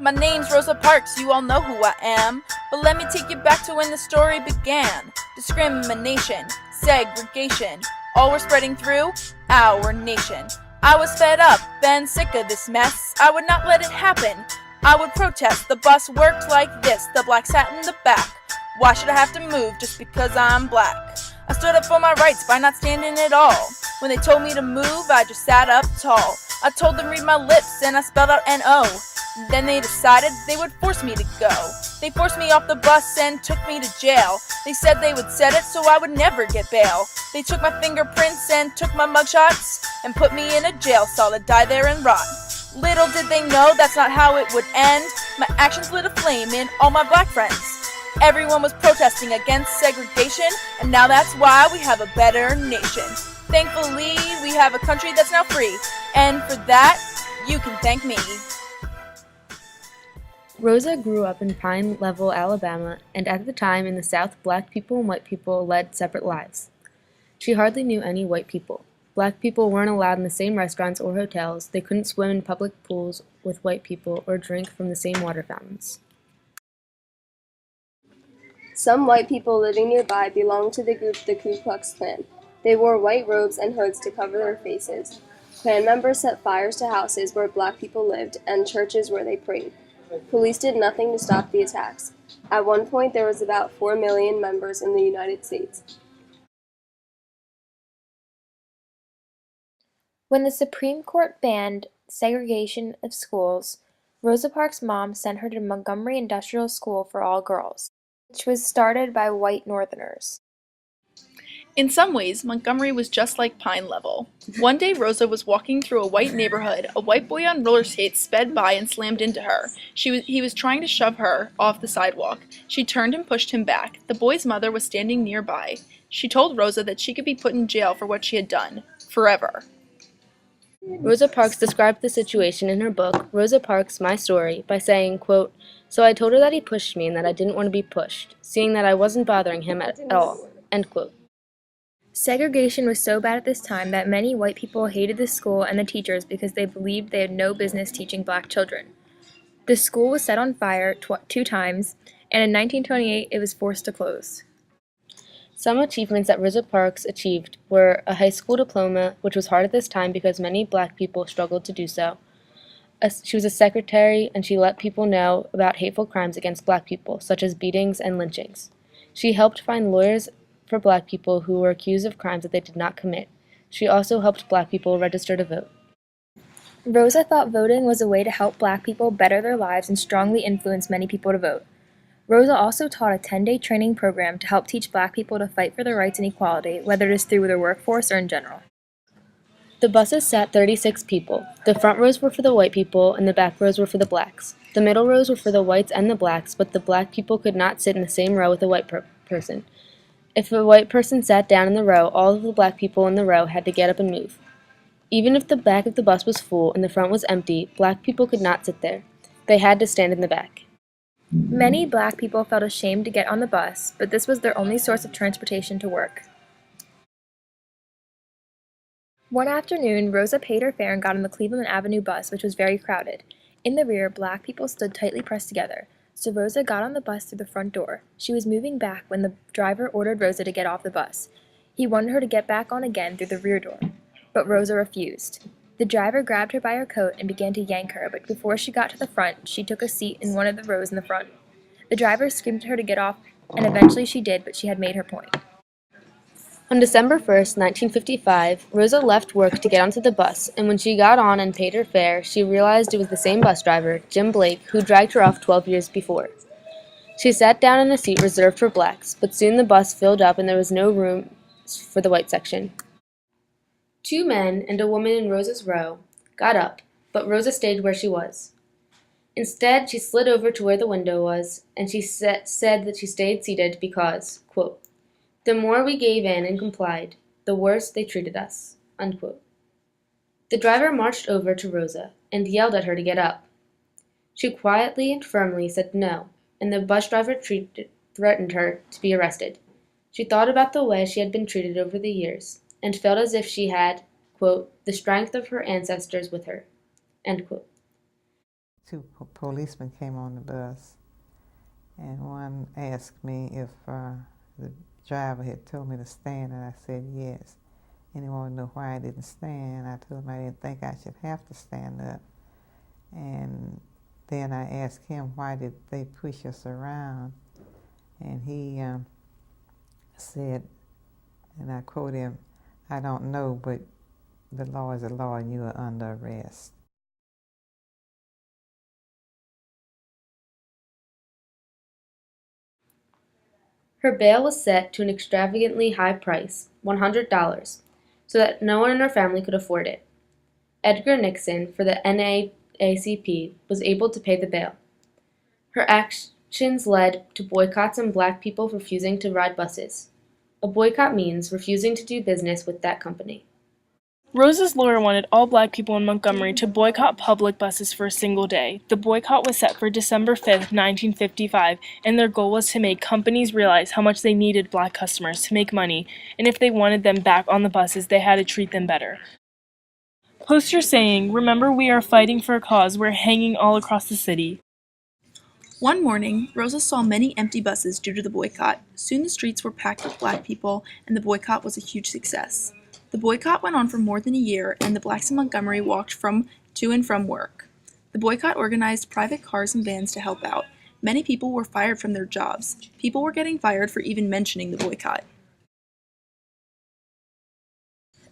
My name's Rosa Parks, you all know who I am. But let me take you back to when the story began. Discrimination, segregation, all were spreading through our nation. I was fed up and sick of this mess. I would not let it happen. I would protest. The bus worked like this. The black sat in the back. Why should I have to move just because I'm black? I stood up for my rights by not standing at all. When they told me to move, I just sat up tall. I told them read my lips and I spelled out N-O. Then they decided they would force me to go. They forced me off the bus and took me to jail. They said they would set it so I would never get bail. They took my fingerprints and took my mugshots and put me in a jail cell to die there and rot. Little did they know that's not how it would end. My actions lit a flame in all my black friends. Everyone was protesting against segregation, and now that's why we have a better nation. Thankfully, we have a country that's now free, and for that, you can thank me. Rosa grew up in Pine Level, Alabama, and at the time in the South, black people and white people led separate lives. She hardly knew any white people. Black people weren't allowed in the same restaurants or hotels, they couldn't swim in public pools with white people or drink from the same water fountains. Some white people living nearby belonged to the group the Ku Klux Klan. They wore white robes and hoods to cover their faces. Klan members set fires to houses where black people lived and churches where they prayed. Police did nothing to stop the attacks. At one point, there was about 4 million members in the United States. When the Supreme Court banned segregation of schools, Rosa Parks' mom sent her to Montgomery Industrial School for all girls, which was started by white Northerners. In some ways, Montgomery was just like Pine Level. One day Rosa was walking through a white neighborhood. A white boy on roller skates sped by and slammed into her. He was trying to shove her off the sidewalk. She turned and pushed him back. The boy's mother was standing nearby. She told Rosa that she could be put in jail for what she had done. Forever. Rosa Parks described the situation in her book, Rosa Parks, My Story, by saying, quote, "So I told her that he pushed me and that I didn't want to be pushed, seeing that I wasn't bothering him at all." End quote. Segregation was so bad at this time that many white people hated the school and the teachers because they believed they had no business teaching black children. The school was set on fire 2 times, and in 1928 it was forced to close. Some achievements that Rosa Parks achieved were a high school diploma, which was hard at this time because many black people struggled to do so. She was a secretary, and she let people know about hateful crimes against black people, such as beatings and lynchings. She helped find lawyers for black people who were accused of crimes that they did not commit. She also helped black people register to vote. Rosa thought voting was a way to help black people better their lives and strongly influence many people to vote. Rosa also taught a 10-day training program to help teach black people to fight for their rights and equality, whether it is through their workforce or in general. The buses sat 36 people. The front rows were for the white people, and the back rows were for the blacks. The middle rows were for the whites and the blacks, but the black people could not sit in the same row with a white person. If a white person sat down in the row, all of the black people in the row had to get up and move. Even if the back of the bus was full and the front was empty, black people could not sit there. They had to stand in the back. Many black people felt ashamed to get on the bus, but this was their only source of transportation to work. One afternoon, Rosa paid her fare and got on the Cleveland Avenue bus, which was very crowded. In the rear, black people stood tightly pressed together, so Rosa got on the bus through the front door. She was moving back when the driver ordered Rosa to get off the bus. He wanted her to get back on again through the rear door, but Rosa refused. The driver grabbed her by her coat and began to yank her, but before she got to the front, she took a seat in one of the rows in the front. The driver screamed at her to get off, and eventually she did, but she had made her point. On December 1st, 1955, Rosa left work to get onto the bus, and when she got on and paid her fare, she realized it was the same bus driver, Jim Blake, who dragged her off 12 years before. She sat down in a seat reserved for blacks, but soon the bus filled up and there was no room for the white section. 2 men and a woman in Rosa's row got up, but Rosa stayed where she was. Instead, she slid over to where the window was, and she said that she stayed seated because, quote, "The more we gave in and complied, the worse they treated us," unquote. The driver marched over to Rosa and yelled at her to get up. She quietly and firmly said no, and the bus driver threatened her to be arrested. She thought about the way she had been treated over the years, and felt as if she had, quote, "the strength of her ancestors with her," end quote. two policemen came on the bus, and one asked me if the driver had told me to stand, and I said yes. And he wanted to know why I didn't stand. I told him I didn't think I should have to stand up. And then I asked him, why did they push us around? And he said, and I quote him, "I don't know, but the law is a law and you are under arrest." Her bail was set to an extravagantly high price, $100, so that no one in her family could afford it. Edgar Nixon, for the NAACP, was able to pay the bail. Her actions led to boycotts and black people refusing to ride buses. A boycott means refusing to do business with that company. Rosa's lawyer wanted all black people in Montgomery to boycott public buses for a single day. The boycott was set for December 5th, 1955, and their goal was to make companies realize how much they needed black customers to make money, and if they wanted them back on the buses, they had to treat them better. Posters saying, "Remember, we are fighting for a cause," were hanging all across the city. One morning, Rosa saw many empty buses due to the boycott. Soon the streets were packed with black people, and the boycott was a huge success. The boycott went on for more than a year, and the blacks in Montgomery walked to and from work. The boycott organized private cars and vans to help out. Many people were fired from their jobs. People were getting fired for even mentioning the boycott.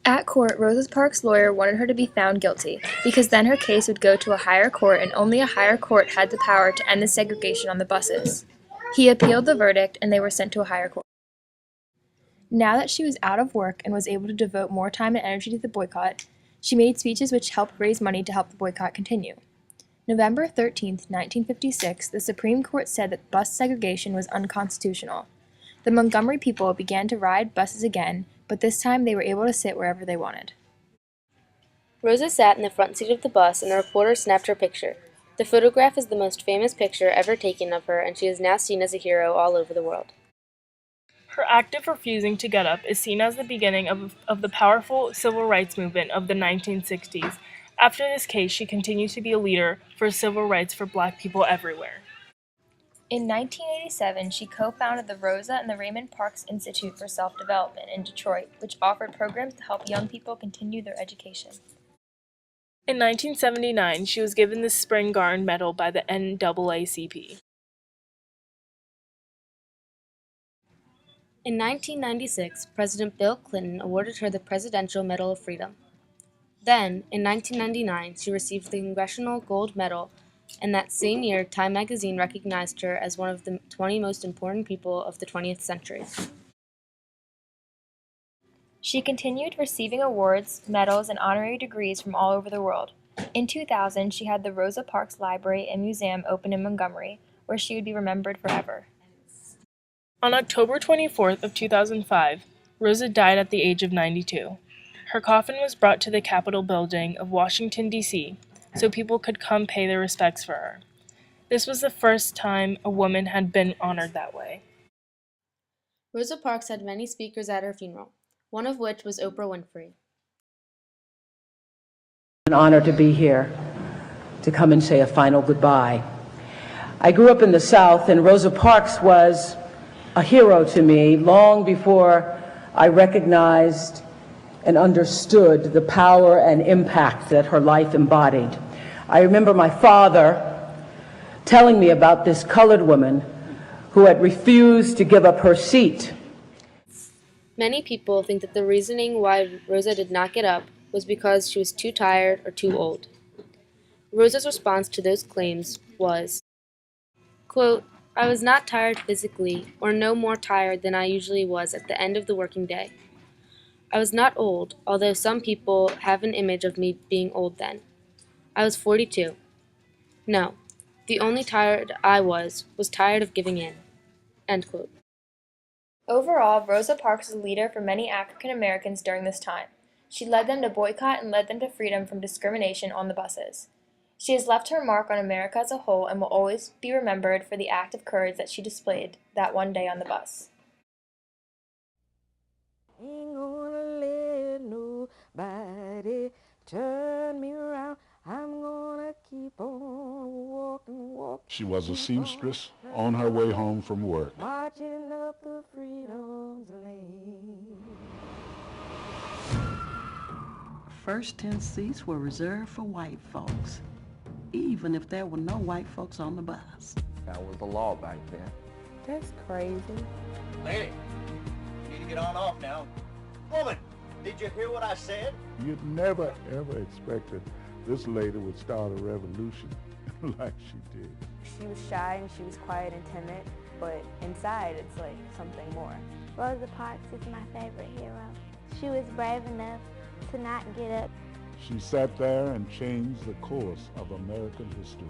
At court, Rosa Parks' lawyer wanted her to be found guilty, because then her case would go to a higher court, and only a higher court had the power to end the segregation on the buses. He appealed the verdict, and they were sent to a higher court. Now that she was out of work and was able to devote more time and energy to the boycott, she made speeches which helped raise money to help the boycott continue. November 13, 1956, the Supreme Court said that bus segregation was unconstitutional. The Montgomery people began to ride buses again, but this time they were able to sit wherever they wanted. Rosa sat in the front seat of the bus, and the reporter snapped her picture. The photograph is the most famous picture ever taken of her, and she is now seen as a hero all over the world. Her act of refusing to get up is seen as the beginning of the powerful civil rights movement of the 1960s. After this case, she continued to be a leader for civil rights for black people everywhere. In 1987, she co-founded the Rosa and the Raymond Parks Institute for Self-Development in Detroit, which offered programs to help young people continue their education. In 1979, she was given the Spring Garden Medal by the NAACP. In 1996, President Bill Clinton awarded her the Presidential Medal of Freedom. Then, in 1999, she received the Congressional Gold Medal, and that same year, Time magazine recognized her as one of the 20 most important people of the 20th century. She continued receiving awards, medals, and honorary degrees from all over the world. In 2000, she had the Rosa Parks Library and Museum open in Montgomery, where she would be remembered forever. On October 24th of 2005, Rosa died at the age of 92. Her coffin was brought to the Capitol building of Washington, D.C., so people could come pay their respects for her. This was the first time a woman had been honored that way. Rosa Parks had many speakers at her funeral, one of which was Oprah Winfrey. An honor to be here, to come and say a final goodbye. I grew up in the South, and Rosa Parks was a hero to me long before I recognized and understood the power and impact that her life embodied. I remember my father telling me about this colored woman who had refused to give up her seat. Many people think that the reasoning why Rosa did not get up was because she was too tired or too old. Rosa's response to those claims was, quote, "I was not tired physically, or no more tired than I usually was at the end of the working day. I was not old, although some people have an image of me being old then. I was 42. No, the only tired I was tired of giving in." End quote. Overall, Rosa Parks was a leader for many African Americans during this time. She led them to boycott and led them to freedom from discrimination on the buses. She has left her mark on America as a whole and will always be remembered for the act of courage that she displayed that one day on the bus. Ain't gonna let nobody turn me around. I'm gonna keep on walking, walking. She was a seamstress on her way home from work. Marching up the freedom's lane. First 10 seats were reserved for white folks, even if there were no white folks on the bus. That was the law back then. That's crazy. Lady, you need to get on off now. Woman, did you hear what I said? You'd never, ever expected this lady would start a revolution like she did. She was shy and she was quiet and timid, but inside it's like something more. Rosa Parks is my favorite hero. She was brave enough to not get up. She sat there and changed the course of American history.